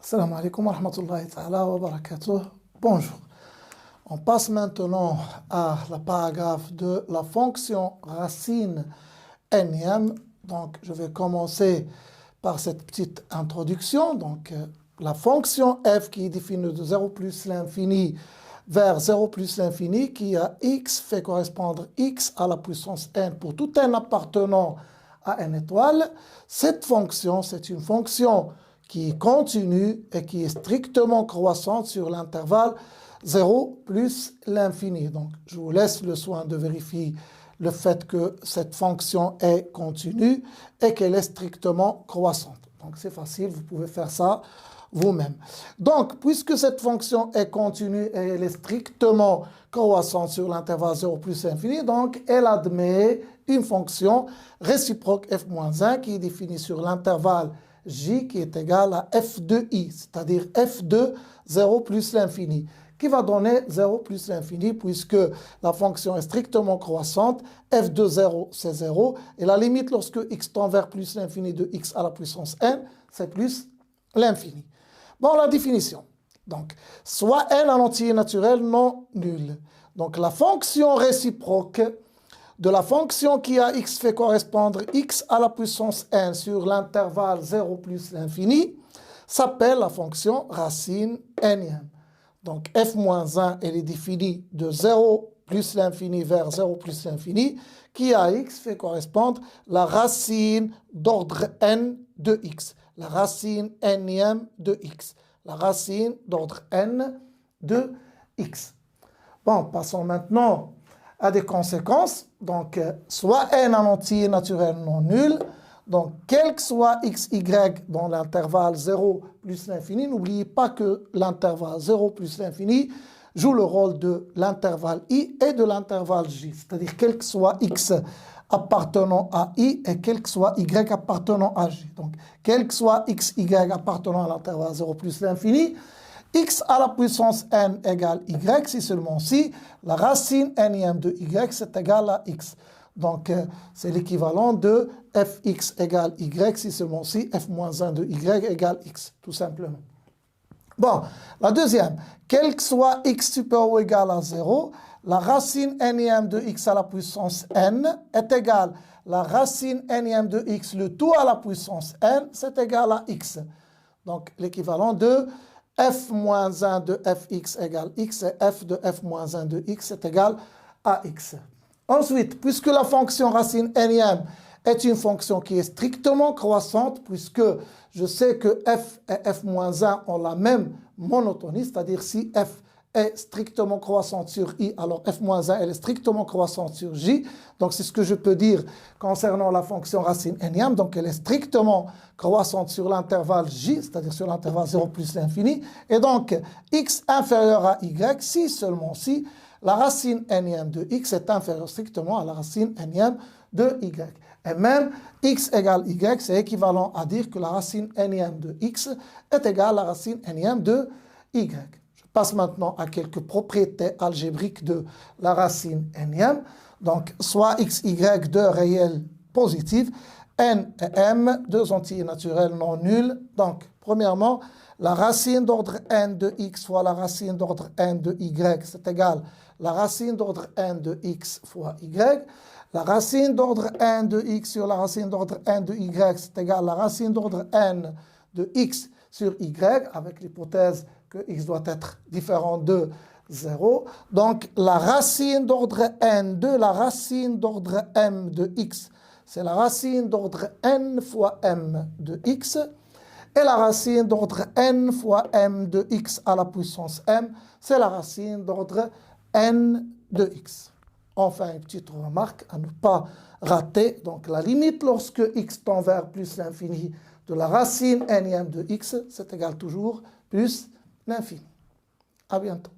Assalamu alaikum wa rahmatullahi ta'ala wa barakatuh. Bonjour. On passe maintenant à la paragraphe de la fonction racine nème. Donc, je vais commencer par cette petite introduction. Donc, la fonction f qui est définie de 0 plus l'infini vers 0 plus l'infini, qui a x fait correspondre x à la puissance n pour tout n appartenant à n étoile. Cette fonction, c'est une fonction qui est continue et qui est strictement croissante sur l'intervalle 0 plus l'infini. Donc, je vous laisse le soin de vérifier le fait que cette fonction est continue et qu'elle est strictement croissante. Donc, c'est facile, vous pouvez faire ça vous-même. Donc, puisque cette fonction est continue et elle est strictement croissante sur l'intervalle 0 plus l'infini, donc elle admet une fonction réciproque f-1 qui est définie sur l'intervalle j qui est égal à f de i, c'est-à-dire f de 0 plus l'infini, qui va donner 0 plus l'infini puisque la fonction est strictement croissante, f de 0 c'est 0, et la limite lorsque x tend vers plus l'infini de x à la puissance n, c'est plus l'infini. Bon, la définition. Donc, soit n un entier naturel non nul. Donc, la fonction réciproque de la fonction qui a x fait correspondre x à la puissance n sur l'intervalle 0 plus l'infini s'appelle la fonction racine nème. Donc f-1, elle est définie de 0 plus l'infini vers 0 plus l'infini, qui à x fait correspondre la racine d'ordre n de x, la racine nème de x, la racine d'ordre n de x. Bon, passons maintenant à des conséquences. Donc, soit n un entier naturel non nul, donc quel que soit x, y dans l'intervalle 0 plus l'infini, n'oubliez pas que l'intervalle 0 plus l'infini joue le rôle de l'intervalle i et de l'intervalle j, c'est-à-dire quel que soit x appartenant à i et quel que soit y appartenant à j. Donc, quel que soit x, y appartenant à l'intervalle 0 plus l'infini, x à la puissance n égale y, si seulement si la racine nème de y c'est égal à x. Donc, c'est l'équivalent de fx égale y, si seulement si f-1 de y égale x, tout simplement. Bon, la deuxième, quel que soit x supérieur ou égal à 0, la racine nème de x à la puissance n est égale la racine nème de x, le tout à la puissance n, c'est égal à x. Donc, l'équivalent de f-1 de fx égale x et f de f-1 de x est égal à x. Ensuite, puisque la fonction racine nème est une fonction qui est strictement croissante, puisque je sais que f et f-1 ont la même monotonie, c'est-à-dire si f est strictement croissante sur i, alors f-1 elle est strictement croissante sur j. Donc c'est ce que je peux dire concernant la fonction racine nème. Donc elle est strictement croissante sur l'intervalle j, c'est-à-dire sur l'intervalle 0 plus l'infini. Et donc x inférieur à y, si seulement si la racine nème de x est inférieure strictement à la racine nème de y. Et même x égale y, c'est équivalent à dire que la racine nème de x est égale à la racine nème de y. Passe maintenant à quelques propriétés algébriques de la racine nème. Donc, soit x, y, deux réels positifs, n et m, deux entiers naturels non nuls. Donc, premièrement, la racine d'ordre n de x fois la racine d'ordre n de y, c'est égal la racine d'ordre n de x fois y. La racine d'ordre n de x sur la racine d'ordre n de y, c'est égal la racine d'ordre n de x sur y, avec l'hypothèse que x doit être différent de 0. Donc, la racine d'ordre n de la racine d'ordre m de x, c'est la racine d'ordre n fois m de x. Et la racine d'ordre n fois m de x à la puissance m, c'est la racine d'ordre n de x. Enfin, une petite remarque à ne pas rater. Donc, la limite lorsque x tend vers plus l'infini de la racine nème de x, c'est égal toujours plus l'infini. À bientôt.